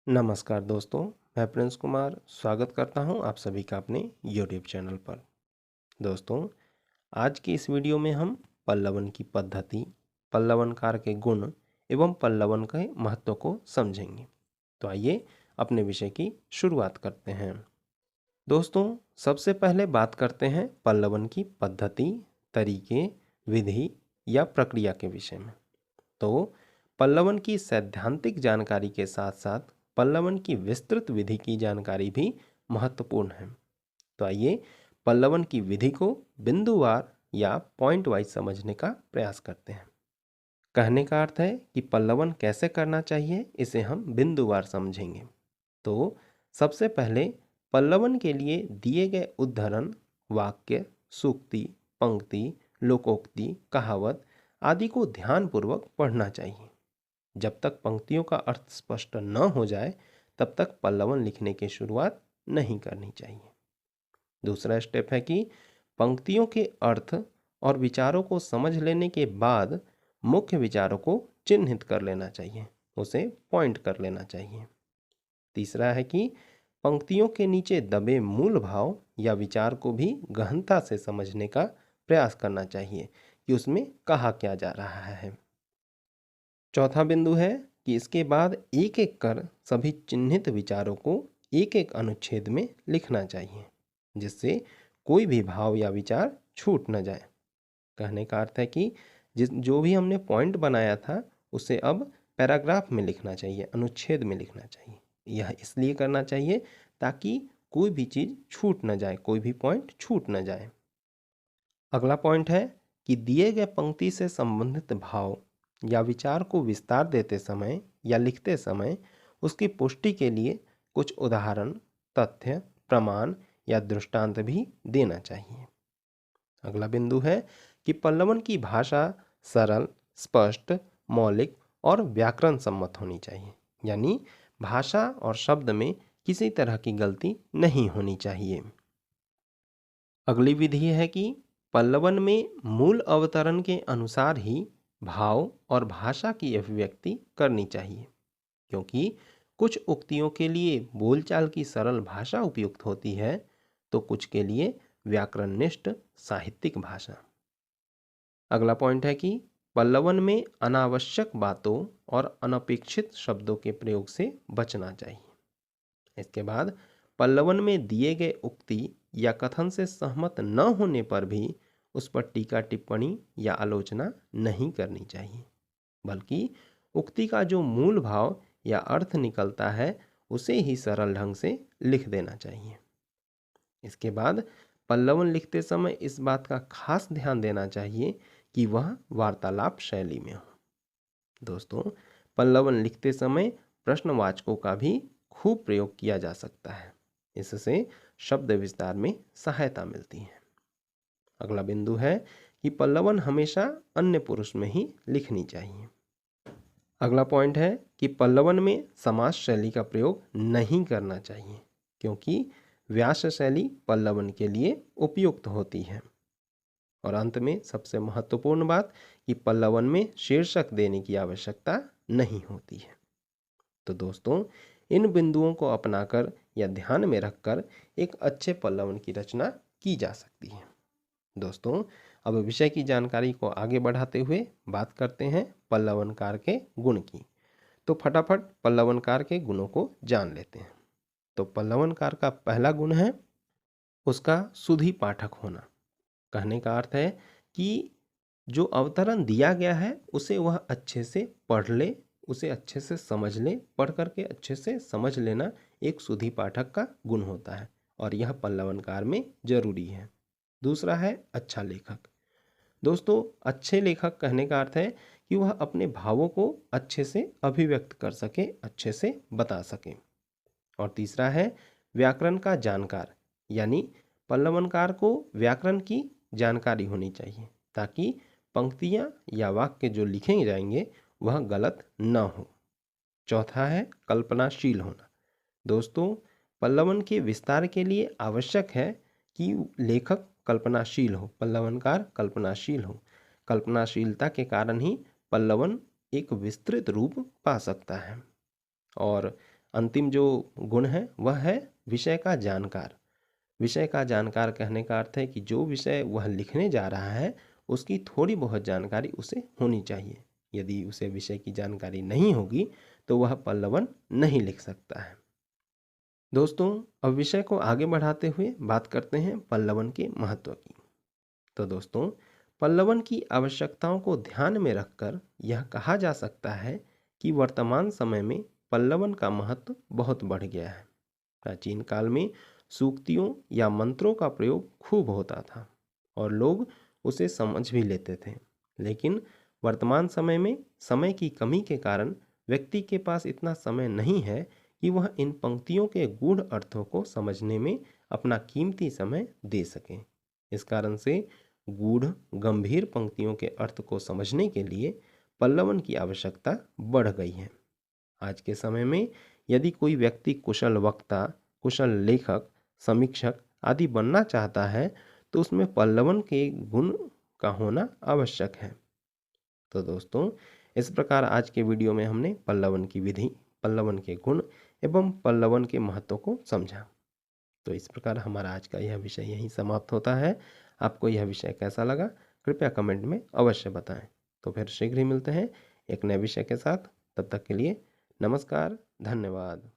नमस्कार दोस्तों, मैं प्रिंस कुमार स्वागत करता हूं आप सभी का अपने YouTube चैनल पर। दोस्तों, आज की इस वीडियो में हम पल्लवन की पद्धति, पल्लवनकार के गुण एवं पल्लवन के महत्व को समझेंगे। तो आइए अपने विषय की शुरुआत करते हैं। दोस्तों, सबसे पहले बात करते हैं पल्लवन की पद्धति, तरीके, विधि या प्रक्रिया के विषय में। तो पल्लवन की सैद्धांतिक जानकारी के साथ साथ पल्लवन की विस्तृत विधि की जानकारी भी महत्वपूर्ण है। तो आइए पल्लवन की विधि को बिंदुवार या पॉइंट वाइज समझने का प्रयास करते हैं। कहने का अर्थ है कि पल्लवन कैसे करना चाहिए, इसे हम बिंदुवार समझेंगे। तो सबसे पहले पल्लवन के लिए दिए गए उद्धरण, वाक्य, सूक्ति, पंक्ति, लोकोक्ति, कहावत आदि को ध्यानपूर्वक पढ़ना चाहिए। जब तक पंक्तियों का अर्थ स्पष्ट न हो जाए तब तक पल्लवन लिखने की शुरुआत नहीं करनी चाहिए। दूसरा स्टेप है कि पंक्तियों के अर्थ और विचारों को समझ लेने के बाद मुख्य विचारों को चिन्हित कर लेना चाहिए, उसे पॉइंट कर लेना चाहिए। तीसरा है कि पंक्तियों के नीचे दबे मूल भाव या विचार को भी गहनता से समझने का प्रयास करना चाहिए कि उसमें कहा क्या जा रहा है। चौथा बिंदु है कि इसके बाद एक एक कर सभी चिन्हित विचारों को एक एक अनुच्छेद में लिखना चाहिए, जिससे कोई भी भाव या विचार छूट न जाए। कहने का अर्थ है कि जो भी हमने पॉइंट बनाया था उसे अब पैराग्राफ में लिखना चाहिए, अनुच्छेद में लिखना चाहिए। यह इसलिए करना चाहिए ताकि कोई भी चीज़ छूट न जाए, कोई भी पॉइंट छूट न जाए। अगला पॉइंट है कि दिए गए पंक्ति से संबंधित भाव या विचार को विस्तार देते समय या लिखते समय उसकी पुष्टि के लिए कुछ उदाहरण, तथ्य, प्रमाण या दृष्टांत भी देना चाहिए। अगला बिंदु है कि पल्लवन की भाषा सरल, स्पष्ट, मौलिक और व्याकरण सम्मत होनी चाहिए, यानी भाषा और शब्द में किसी तरह की गलती नहीं होनी चाहिए। अगली विधि है कि पल्लवन में मूल अवतरण के अनुसार ही भाव और भाषा की अभिव्यक्ति करनी चाहिए, क्योंकि कुछ उक्तियों के लिए बोलचाल की सरल भाषा उपयुक्त होती है तो कुछ के लिए व्याकरणनिष्ठ साहित्यिक भाषा। अगला पॉइंट है कि पल्लवन में अनावश्यक बातों और अनपेक्षित शब्दों के प्रयोग से बचना चाहिए। इसके बाद पल्लवन में दिए गए उक्ति या कथन से सहमत न होने पर भी उस पर टीका टिप्पणी या आलोचना नहीं करनी चाहिए, बल्कि उक्ति का जो मूल भाव या अर्थ निकलता है उसे ही सरल ढंग से लिख देना चाहिए। इसके बाद पल्लवन लिखते समय इस बात का खास ध्यान देना चाहिए कि वह वार्तालाप शैली में हो। दोस्तों, पल्लवन लिखते समय प्रश्नवाचकों का भी खूब प्रयोग किया जा सकता है, इससे शब्द विस्तार में सहायता मिलती है। अगला बिंदु है कि पल्लवन हमेशा अन्य पुरुष में ही लिखनी चाहिए। अगला पॉइंट है कि पल्लवन में समास शैली का प्रयोग नहीं करना चाहिए, क्योंकि व्यास शैली पल्लवन के लिए उपयुक्त होती है। और अंत में सबसे महत्वपूर्ण बात कि पल्लवन में शीर्षक देने की आवश्यकता नहीं होती है। तो दोस्तों, इन बिंदुओं को अपनाकर या ध्यान में रखकर एक अच्छे पल्लवन की रचना की जा सकती है। दोस्तों, अब विषय की जानकारी को आगे बढ़ाते हुए बात करते हैं पल्लवनकार के गुण की। तो फटाफट पल्लवनकार के गुणों को जान लेते हैं। तो पल्लवनकार का पहला गुण है उसका सुधी पाठक होना। कहने का अर्थ है कि जो अवतरण दिया गया है उसे वह अच्छे से पढ़ ले, उसे अच्छे से समझ ले। पढ़ करके अच्छे से समझ लेना एक सुधी पाठक का गुण होता है और यह पल्लवनकार में जरूरी है। दूसरा है अच्छा लेखक। दोस्तों, अच्छे लेखक कहने का अर्थ है कि वह अपने भावों को अच्छे से अभिव्यक्त कर सके, अच्छे से बता सके। और तीसरा है व्याकरण का जानकार, यानी पल्लवनकार को व्याकरण की जानकारी होनी चाहिए ताकि पंक्तियाँ या वाक्य जो लिखे जाएंगे वह गलत न हो। चौथा है कल्पनाशील होना। दोस्तों, पल्लवन के विस्तार के लिए आवश्यक है कि लेखक कल्पनाशील हो, पल्लवनकार कल्पनाशील हो। कल्पनाशीलता के कारण ही पल्लवन एक विस्तृत रूप पा सकता है। और अंतिम जो गुण है वह है विषय का जानकार। विषय का जानकार कहने का अर्थ है कि जो विषय वह लिखने जा रहा है उसकी थोड़ी बहुत जानकारी उसे होनी चाहिए। यदि उसे विषय की जानकारी नहीं होगी तो वह पल्लवन नहीं लिख सकता है। दोस्तों, अब विषय को आगे बढ़ाते हुए बात करते हैं पल्लवन के महत्व की। तो दोस्तों, पल्लवन की आवश्यकताओं को ध्यान में रखकर यह कहा जा सकता है कि वर्तमान समय में पल्लवन का महत्व बहुत बढ़ गया है। प्राचीन काल में सूक्तियों या मंत्रों का प्रयोग खूब होता था और लोग उसे समझ भी लेते थे, लेकिन वर्तमान समय में समय की कमी के कारण व्यक्ति के पास इतना समय नहीं है कि वह इन पंक्तियों के गूढ़ अर्थों को समझने में अपना कीमती समय दे सके। इस कारण से गूढ़ गंभीर पंक्तियों के अर्थ को समझने के लिए पल्लवन की आवश्यकता बढ़ गई है। आज के समय में यदि कोई व्यक्ति कुशल वक्ता, कुशल लेखक, समीक्षक आदि बनना चाहता है तो उसमें पल्लवन के गुण का होना आवश्यक है। तो दोस्तों, इस प्रकार आज के वीडियो में हमने पल्लवन की विधि, पल्लवन के गुण एवं पल्लवन के महत्व को समझा। तो इस प्रकार हमारा आज का यह विषय यहीं समाप्त होता है। आपको यह विषय कैसा लगा कृपया कमेंट में अवश्य बताएं। तो फिर शीघ्र ही मिलते हैं एक नए विषय के साथ। तब तक के लिए नमस्कार, धन्यवाद।